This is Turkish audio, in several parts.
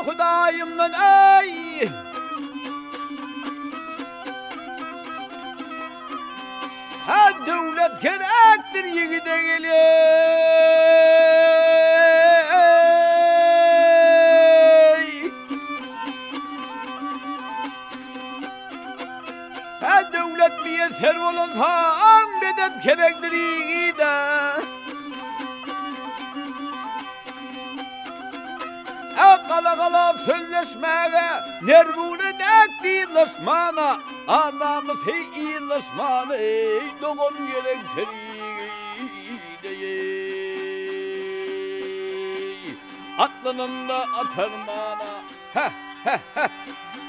Hudayımdan ey. Ha devlet gerektir yiğide geley. Ha devlet bir yeter olan tam bedet gerektir yiğide. Kala kala sözleşmeye nervune nekti lasmana anamız hey lasmana ey doğum gerektir atlanın da atarmana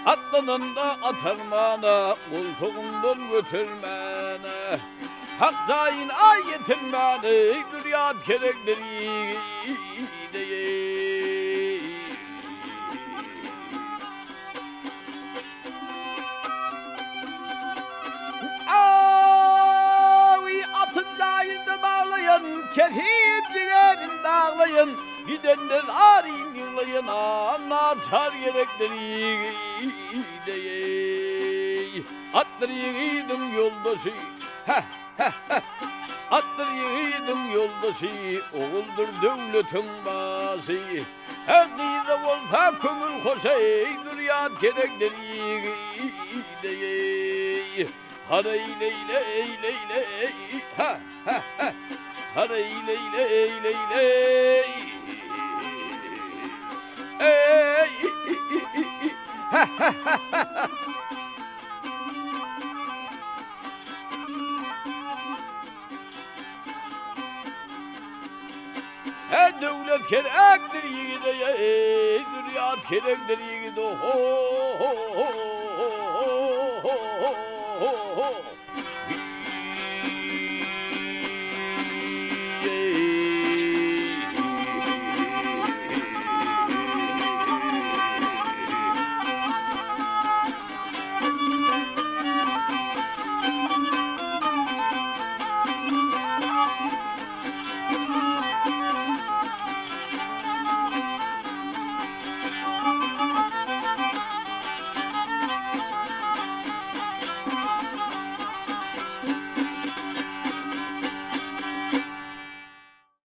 atlanın da atarmana koltuğundan götürmene hak zayin ay getirmene dünya gerektir kesip ciğerin dağlayın, gidenler arayın yıllayın, anlatar gerekleri değil. Atları yiğidim yoldaşı, atları yiğidim yoldaşı, oğuldur devletin bası. Kıyıda olsa kömür hoşay, dünyat gerekleri değil. Hadi leyley, ha. Hadi leyley ey devlet gerektir yiğide dünya gerektir yiğide ho